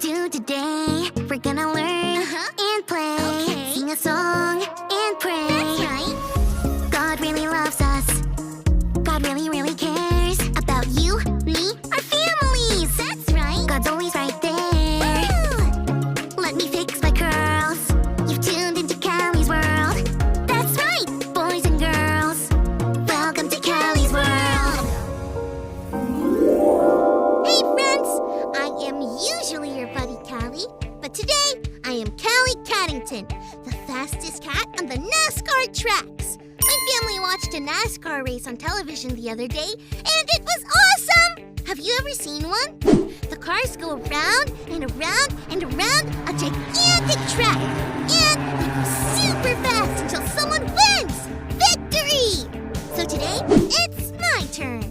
do today. We're gonna learn and play. Okay. Sing a song and pray. That's right. God really loves us. God really, really cares about you, me, our families. That's right. God's always right there. Ooh. Let me fix my curls. You've tuned into Callie's world. That's right, boys and girls. Welcome to Callie's world. Hey friends, I am usually your buddy Callie, but today I am Callie Caddington, the fastest cat on the NASCAR tracks. My family watched a NASCAR race on television the other day, and it was awesome! Have you ever seen one? The cars go around and around and around a gigantic track, and they go super fast until someone wins! Victory! So today, it's my turn.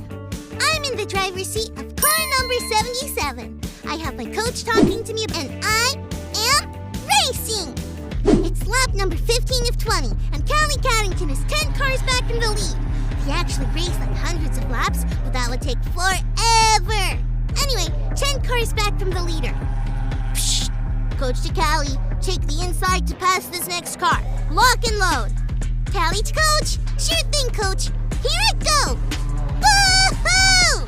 I'm in the driver's seat of car number 77. I have my coach talking to me, and I am racing! It's lap number 15 of 20, and Callie Caddington is 10 cars back in the lead. He actually raced like hundreds of laps, but that would take forever. Anyway, 10 cars back from the leader. Psst. Coach to Callie, take the inside to pass this next car. Lock and load. Callie to coach. Sure thing, coach. Here I go. Woohoo!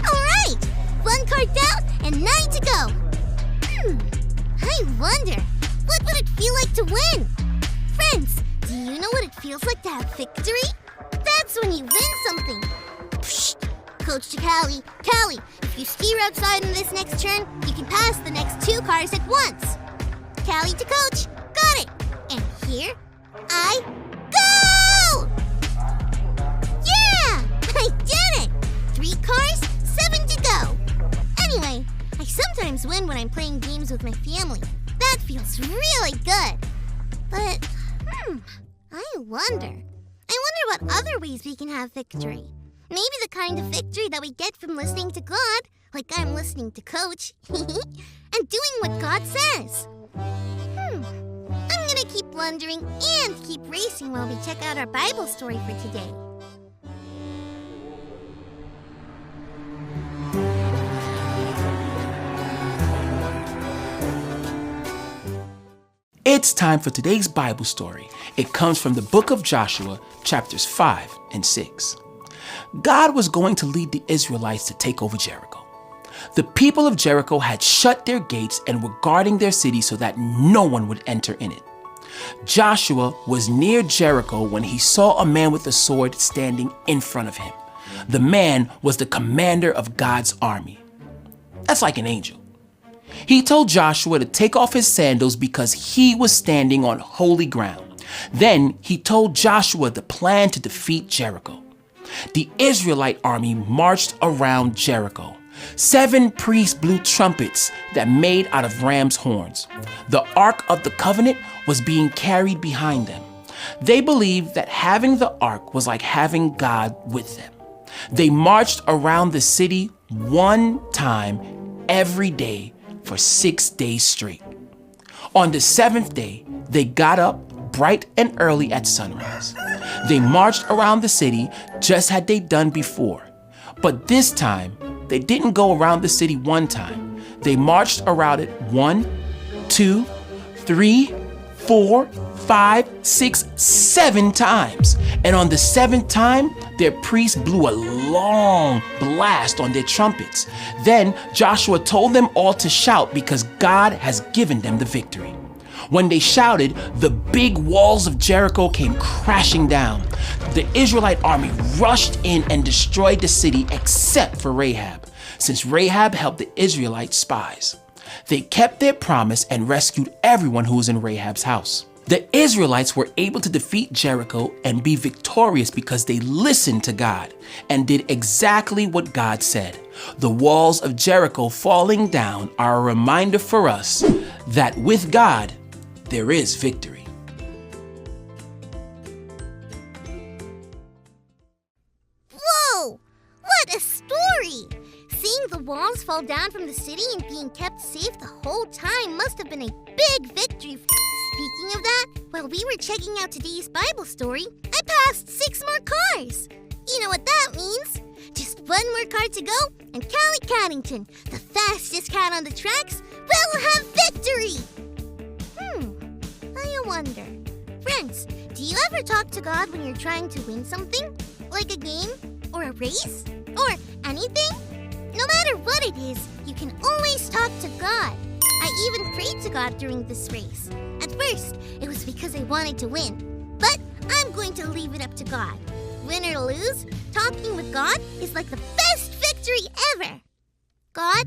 All right, 1 car down and 9 to go. I wonder, what would it feel like to win? Friends, do you know what it feels like to have victory? That's when you win something. Psst. Coach to Callie. Callie, if you steer outside in this next turn, you can pass the next 2 cars at once. Callie to coach. Got it. And here I go! Yeah! I did it! 3 cars, 7 to go. Anyway, I sometimes win when I'm playing games with my family. That feels really good. But, I wonder what other ways we can have victory. Maybe the kind of victory that we get from listening to God, like I'm listening to Coach, and doing what God says. I'm gonna keep wondering and keep racing while we check out our Bible story for today. It's time for today's Bible story. It comes from the book of Joshua, chapters 5 and 6. God was going to lead the Israelites to take over Jericho. The people of Jericho had shut their gates and were guarding their city so that no one would enter in it. Joshua was near Jericho when he saw a man with a sword standing in front of him. The man was the commander of God's army. That's like an angel. He told Joshua to take off his sandals because he was standing on holy ground. Then he told Joshua the plan to defeat Jericho. The Israelite army marched around Jericho. 7 priests blew trumpets that made out of ram's horns. The Ark of the Covenant was being carried behind them. They believed that having the Ark was like having God with them. They marched around the city 1 time every day for 6 days straight. On the 7th day, they got up bright and early at sunrise. They marched around the city just as they'd done before. But this time, they didn't go around the city 1 time. They marched around it 1, 2, 3, 4, 5, 6, 7 times. And on the 7th time, their priests blew a long blast on their trumpets. Then Joshua told them all to shout because God has given them the victory. When they shouted, the big walls of Jericho came crashing down. The Israelite army rushed in and destroyed the city except for Rahab, since Rahab helped the Israelite spies. They kept their promise and rescued everyone who was in Rahab's house. The Israelites were able to defeat Jericho and be victorious because they listened to God and did exactly what God said. The walls of Jericho falling down are a reminder for us that with God, there is victory. Whoa! What a story! Seeing the walls fall down from the city and being kept safe the whole time must have been a big victory. Speaking of that, while we were checking out today's Bible story, I passed 6 more cars. You know what that means? Just 1 more car to go, and Callie Caddington, the fastest cat on the tracks, will will have victory! I wonder. Friends, do you ever talk to God when you're trying to win something? Like a game? Or a race? Or anything? No matter what it is, you can always talk to God. I even prayed to God during this race. At first, it was because I wanted to win. But I'm going to leave it up to God. Win or lose, talking with God is like the best victory ever. God,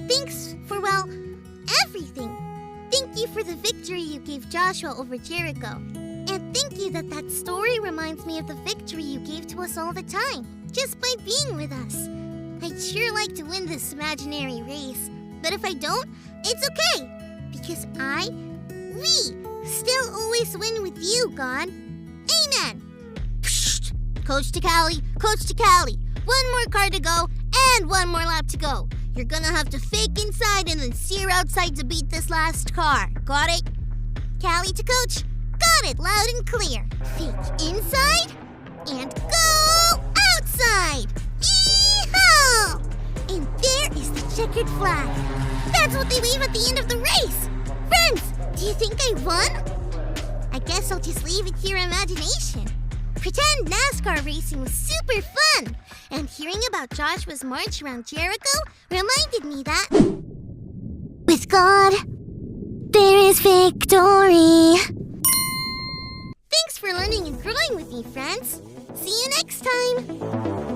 thanks for, well, everything. Thank you for the victory you gave Joshua over Jericho. And thank you that story reminds me of the victory you gave to us all the time, just by being with us. I'd sure like to win this imaginary race, but if I don't, it's okay, because we still always win with you, God. Amen. Psst. Coach to Callie. One more car to go and one more lap to go. You're gonna have to fake inside and then steer outside to beat this last car. Got it? Callie to Coach. Got it, loud and clear. Fake inside and go outside. Yee-haw! And there is the checkered flag. That's what they wave at the end of the race. Friends, do you think I won? I guess I'll just leave it to your imagination. Pretend NASCAR racing was super fun. And hearing about Joshua's march around Jericho reminded me that With God, there is victory. Thanks for learning and growing with me, friends. See you next time.